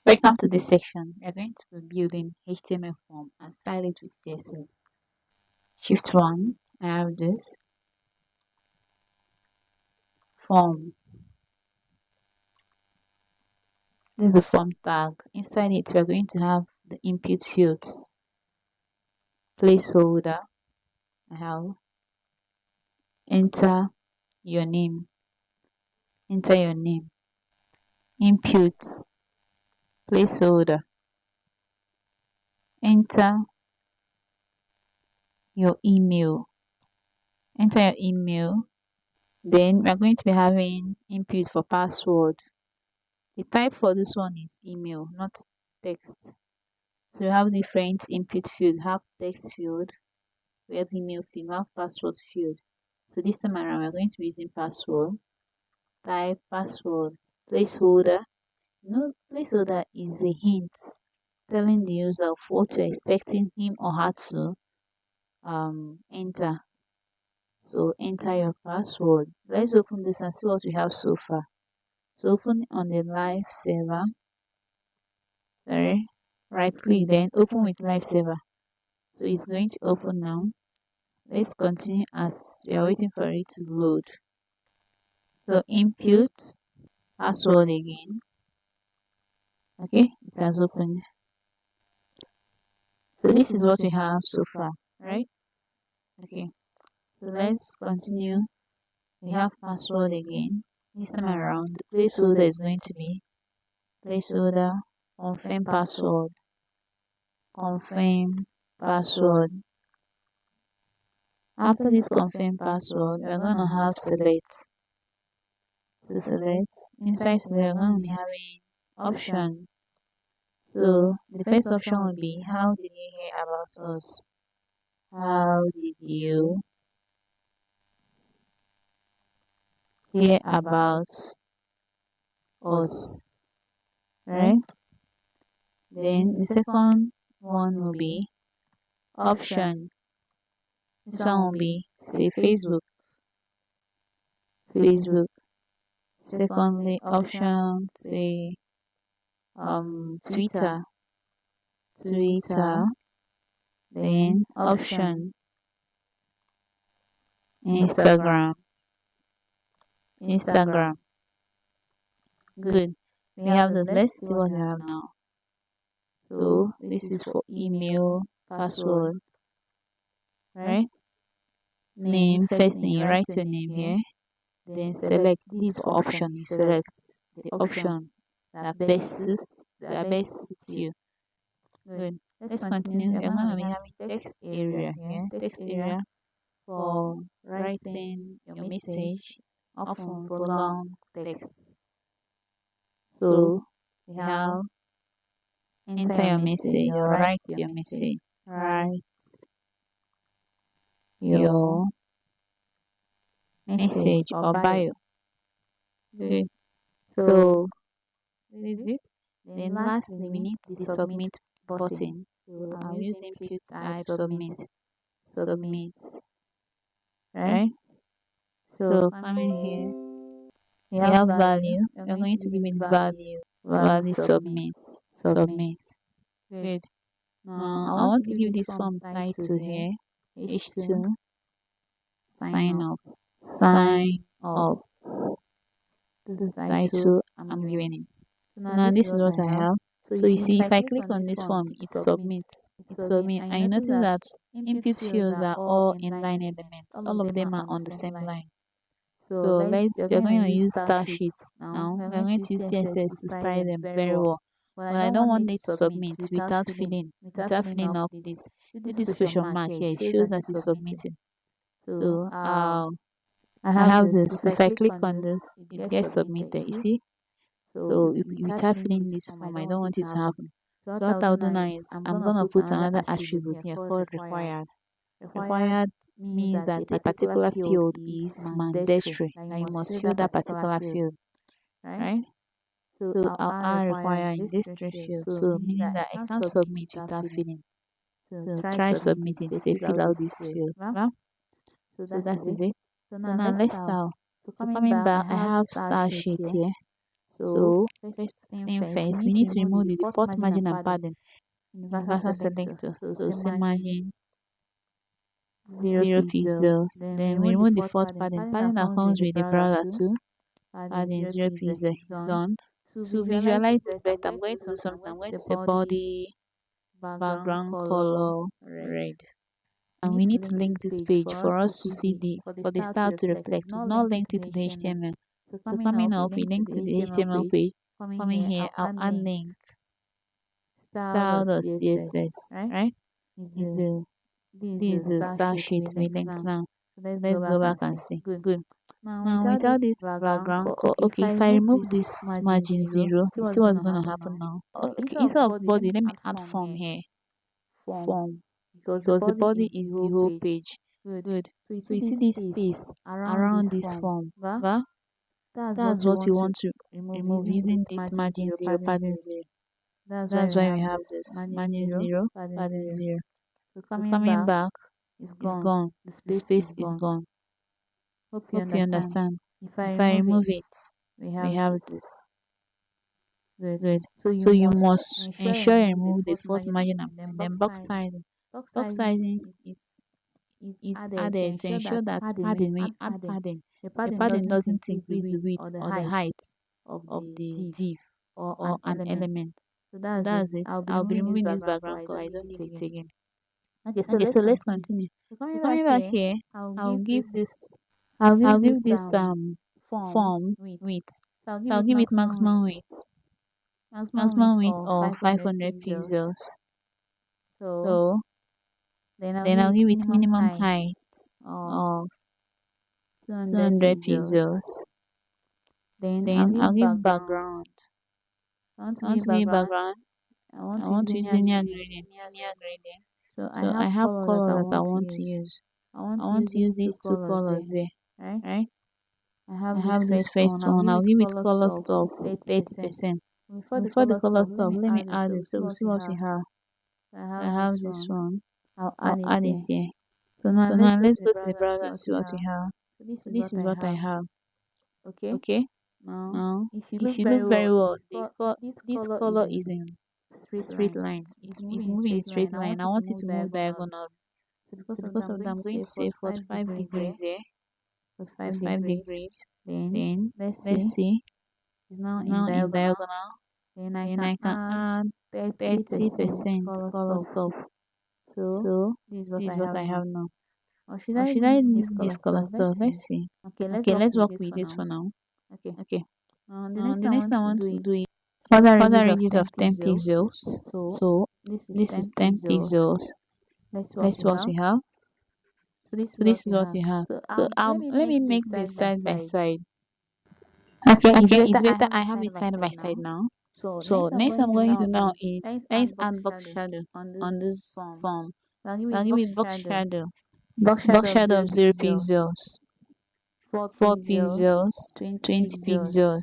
Welcome to this section. We are going to be building HTML form and style it with CSS. Shift 1, I have this form. This is the form tag. Inside it, we are going to have the input fields. Placeholder, I have enter your name. Enter your name. Inputs, placeholder. Enter your email. Enter your email. Then we are going to be having input for password. The type for this one is email, not text. So you have different input field. Have text field, we have email field, we have password field. So this time around we're going to be using password. Type password. Placeholder. Placeholder is a hint telling the user of what you're expecting him or her to enter. So enter your password. Let's open this and see what we have so far. So open on the live server. Sorry. Right click, then open with live server. So it's going to open now. Let's continue as we are waiting for it to load. So input password again. Okay, it has opened. So this is what we have so far, right? Okay, so let's continue. We have password again. This time around, the placeholder is going to be placeholder confirm password. Confirm password. After this confirm password, we're going to have select. So select. Inside select, we're going to be having option. So the first option will be how did you hear about us? How did you hear about us? Right? Then the second one will be option. This one will be say Facebook. Facebook. Secondly, option say Twitter. Twitter. Then option Instagram. Instagram. Good. We have this. Let's see what we have now. So this is for email, password, right? Name, first name, you write your name here. Then select. This for option. You select the option that best suits you. Good. Let's continue. We're going to be having text area here. Text area for writing your message, often for long text. So we have enter your message or write your message. Write your message or bio. Good. So this is it. Then lastly, we need the submit button. So I'm using input type submit. Submit. Right? So coming here, we have value. We're going to give it value. Value submit. Submit. Good. Now I want to give this form title here. H2 sign up. Sign up. This is the title I'm giving it. So now this is what I have. So you see, if I click on this form, it submits. It submits. And you notice that input fields are all inline elements. All of them are on the same line. So we're going to use star sheets now. We're going to use CSS to style them very well. But I don't want it to submit without filling up this question mark here. It shows that it's submitting. So I have this. If I click on this, it gets submitted. You see? So without filling this form, I don't want it to happen. So what I'll do now is I'm gonna put another attribute here called required. Required means that a particular field is mandatory. Now you must fill that particular field, right? So I'll add require in this three fields. So meaning that I can't submit without filling. So try submitting. Say fill out this field. Well, so that is it. So now let's style. So coming back, I have style sheet here. So first thing first, we need to remove the default margin and padding. Universal selector. So say margin 0 pixels. Then we remove the default padding. Padding that comes with the browser too. Padding 0 pixels is gone. To visualize this better, I'm going to do something. I'm going to say body background color red. And we need to link this page for us to see for the style to reflect. We've not linked it to the HTML. So coming up, we link to the HTML page. Coming here, I'll add link style.css, right? Is the This is the style sheet we linked now. Let's go back and see. Good. Now without this background color, okay, if I remove this margin 0, you see what's going to happen now. Okay, instead of body, let me add form here. Form, because the body is the whole page. Good. So you see this space around this form. Well, that's what you want to remove using this margin 0, padding 0. That's why we have this margin 0, padding 0. So coming back, is gone. The space is gone. Hope you understand. If I remove it, we have this. Good. So you must ensure you remove the first margin and then box sizing. Box sizing is added to ensure that padding, when you add padding, the padding doesn't increase the width or the height of the div or an element. So that's it. I'll be removing this background color. I don't need it again. Okay, so let's continue. So coming back here, I'll give this form width. So I'll give it maximum width of 500 pixels. So then I'll give it minimum height of 200 pixels. Then I'll give background. I want to give background. I want to use linear gradient. So I have color that I want to use. I want to use these two colors there, right? I have this first one. I'll give it color stuff 30%. Before the color stuff, let me add it so we'll see what we have. I have this one. I'll add it here. So now let's go to the browser and see what we have. So this is what I have. Okay. Now, if you look very well, this color is in straight lines. It's moving in straight line. I want it to move diagonal. So because of that, I'm going to say 45 degrees here. 45 degrees. Then let's see. It's now in diagonal. Then I can add 30% color stuff. So this is what I have now. Or should I leave this color stuff? Let's see. Okay, let's work with this for now. Okay. The next I want to do is further ranges of 10 pixels. So this is 10 pixels. Let's see what we have. So this is what we have. So let me make this side by side. Okay, it's better I have it side by side now. So next I'm going to now is let's add box shadow on this form. I'll give it box shadow. Box shadow of 0 pixels, 4 pixels, 20 pixels.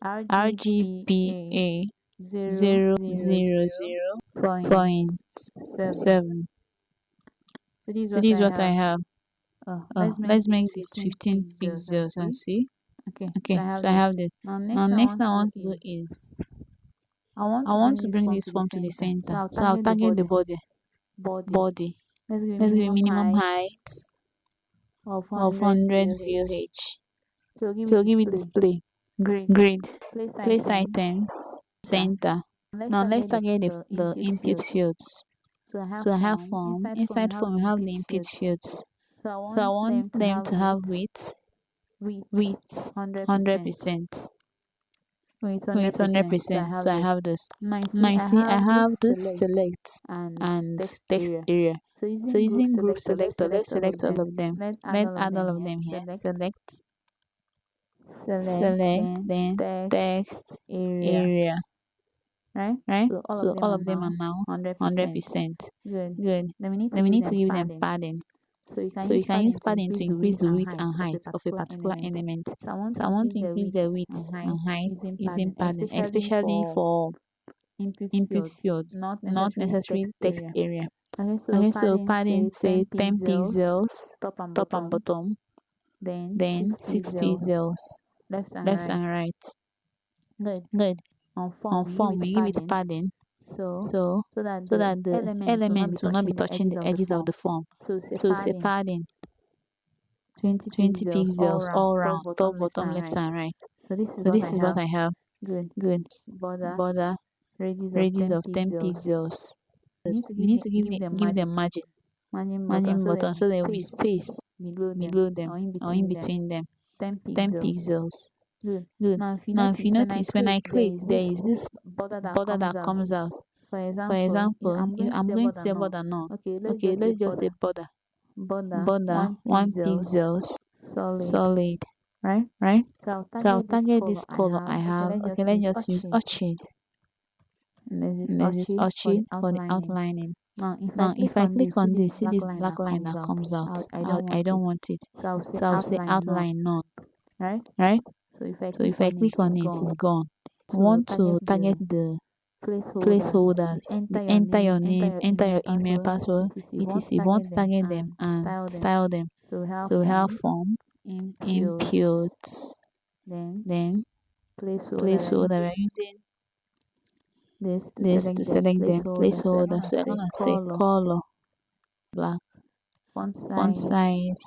RGBA 000.7. So this is what I have. Let's make this 15 pixels and see. Okay, so I have this. Now next I want to do is I want to bring this form to the center. So I'll target the body. Let's give minimum height of 100 VOH. So give it display. Grid. Place items. Center. Now let's target the input fields. So I have form. Inside form we have the input fields. So I want them to have width 100%. With 100%. So I have this. Now you see I have this select and text area. So using group selector, let's select all of them. Let's add all of them here. Select, then text area. Right? So all of them are now 100%. Good. Then we need to give them padding. So you can use padding to increase the width and height of a particular element. So I want to increase the width and height using padding, especially for input fields, not necessarily text area. Okay, so padding say 10 pixels top and bottom, then 6 pixels left and right. Good. On On form, we give form, it we give it padding. padding So so so that so the that the elements will not be elements will not be touching the touching edges the of the edges of form. the form. So say So say padding padding 20 20 pixels all pixels round, all top, round, top, bottom, left bottom, and left right. and right. So this is So what I this is what have. I have. Good. Good. Border, Border radius of radius 10 of 10 pixels. pixels. You need to You need to give them give them margin button margin so there button will be so there will be space space below them below or them in or in between them. between them. 10 10 pixels. pixels. Good. Good. Now if you Now if you notice notice when I there click is there this is this border that border comes that out. comes out. For For example, example, I'm going to I'm say going to border say none. border none. Okay, Okay, let's just say border. border Border 1 1 pixels pixels solid, solid, right? right? So I'll So I'll target this target color this I color I have. Okay, have. let's Okay, just let's use just use orchid. orchid. And there's this And there's this orchid orchid for for the the outlining. outlining. Now if I Now, if click I on click this, see on this this, see black this line black that line comes that out. comes out. I don't I want don't it. want it. So I'll say So I'll say outline none, outline none, right? right? So if I So click if I on it, click on it's it, gone. it's gone. I So want to target the placeholders, placeholders, enter your enter name, your name, enter email your email password, password, etc. You want to etc. You want target to them target them and and style them. style them. So we have So we have form, form, impute, impute, then then placeholder. We're placeholder. using We're using this to this to select them, select them, placeholder. So we're placeholder. gonna So we're say gonna say color, color, black, font font size. size.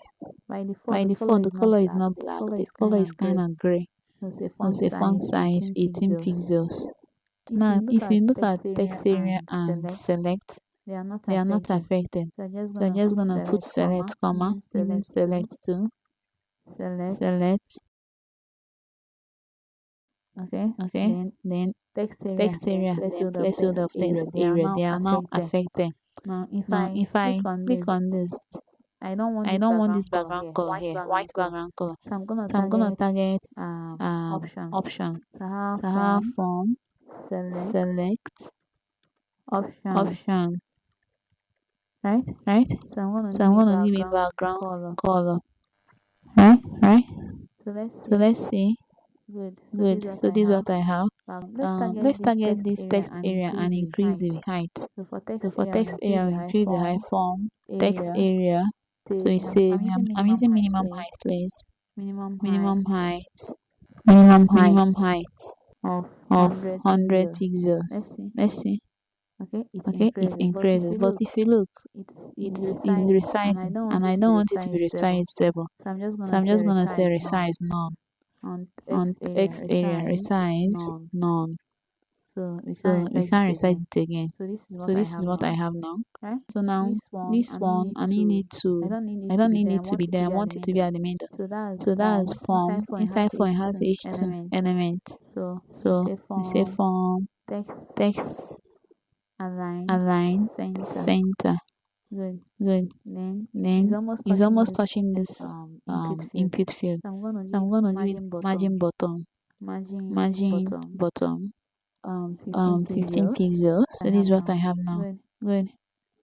By default, By the color default, the is not color is black. not The black. color The is color kind is of kind gray. of gray. So say So font say font size size 18 18 pixels. pixels. If you Now, look if at you look at text area text area and and select, select, they are not they are not affected. affected. So I'm just So I'm gonna just put gonna put select select, comma comma, using using select to select to select. select. Okay. Okay. Then Text area, text then area, then placeholder of placeholder text of area. text They are area. now They are now affected. affected. Now, if Now, I if I click on click this, on this, I don't want I this don't want this background color background here, color white here, white background color. background color. So I'm gonna So I'm gonna target option. option. So I have So I have form, form, select, select, option, option, right? right? So I'm gonna So give I'm it gonna give it background background color, color, right? right? So let's So see. let's see. Good. So this Good. is what So I this is have. what I have. Let's target Let's this target text this area text and area increase and the increase height. the height. So for So text for area, I'll text increase area, the we high increase the high form form text area. area. So Say you say I'm minimum using height, minimum height, please. please. Minimum height, Minimum height, minimum height minimum height of of 100 100 pixels. pixels. Let's see. Let's see. Okay, it Okay, it increases, but if increases. you But look, if you look, it's it's resizing, and I resizing, don't want and it I to be don't want it to be resizable. resizable. So I'm just So gonna I'm say just gonna say resize none. resize none. On On text area, text area, resize resize none. none. So we So can't we resize can't it resize again. it again. So this is So what I this is have what I now. have now. Right? So now This one, this one, I need I to, don't need I it to don't be need there. I it to want be it to there. I be at want the it to be middle. at the middle. So that's So that's form. form. Inside form, I have H2 H2 element. element. So we So say we say form form text text align align center. center. Good. Good. Then Then it's almost touching this input field. input field. So I'm gonna So give I'm gonna give it margin bottom, margin bottom, margin margin bottom, bottom, 15 15 pixels. pixels. I So this have is what I now. have now. Good. Good.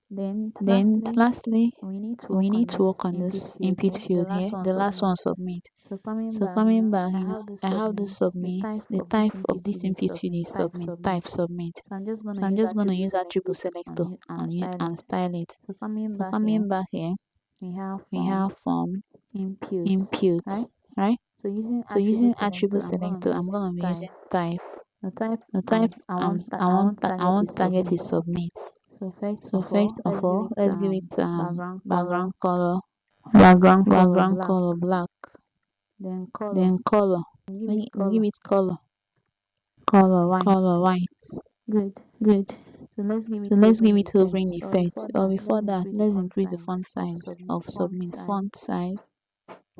Then Then lastly, we need to we work need on to this work on input this field input here. The field here. last one The last submit. one submit. So coming So back, coming back, I have the I have the submit. The submit. type The of this type of input this field is input field submit. is Type submit. submit. Type submit. So I'm just gonna So I'm use just gonna attribute use attribute selector selector and on it style and it. style it. So coming So back here, coming back here, we have we have form impute, impute, right? right? So using So using attribute selector, attribute I'm gonna be selector, I'm using gonna be type. using type. The type The type I want I target want is target submit. is submit. So first So of all, first of all, let's give it background color, background black. color black. Then color, Then color, give we it give it color white. color white. Good. Good. So let's give So it let's give hovering it hovering effect. effect. Or before that, let's increase the font Of size submit. of submit. Font size.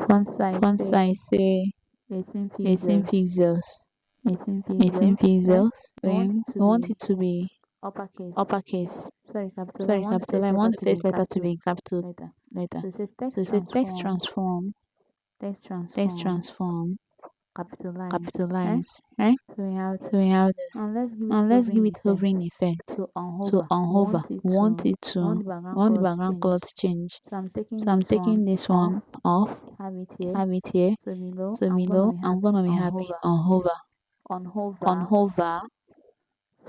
Font size Font say size say 18 18 pixels. pixels. 18 18 pixels. Right? pixels. We want Then it to we want be it to be uppercase. uppercase. Sorry, capital. I Sorry, want the capital. first I letter want the to be first letter to capital be capital letter. letter. So say So say text transform, text transform, capitalize. Right? capitalize, right? So we have So we have this. and let's give it Now let's give hovering it effect. hovering effect. So on So hover, on hover, we want the we background want the color to background change. color to change. So I'm taking So I'm this taking one this off, one off, have it here. have it here. So below, So I'm gonna below, be I'm having gonna be on having hover, on hover.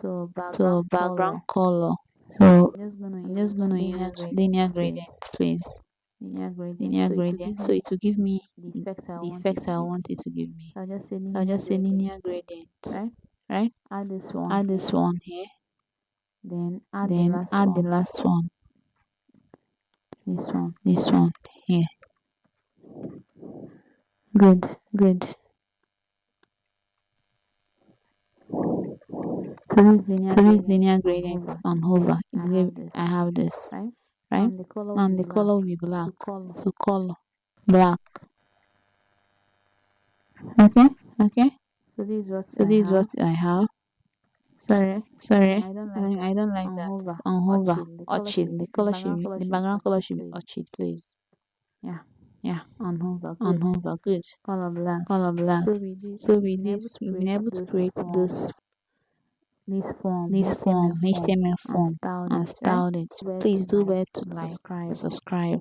So So background color. background color. So I'm just gonna use linear gradient, gradient, please. please. linear So it will gradient. give So me it will give me the effect I the want it effect to I give want me. it to give me. So I'll just say So I'll linear just say gradient, linear gradient, right? right? Add this one, Add this one here, then add the then last add the one, last one, this one. this one here. Good. Good. So this linear So this gradient linear on gradient hover, on it gave hover, I it gave have this, I have this, right? right? And the color will be And the black. color will be black. So color. So color black. Okay. Okay. So this is what So I this is what have. I have. Sorry. Sorry, I don't I like don't, that. I don't like On that. hover On or hover chill. or chill. The The background color background should be color or should be chill, please. yeah. Yeah. On hover. On Good. hover, good. Color black. Color black. So with this So we've with been able this, to we've been create able to create this form, this HTML form, form, HTML and form, styled and it, right? styled it. Where to Please do like, well to like, subscribe. subscribe.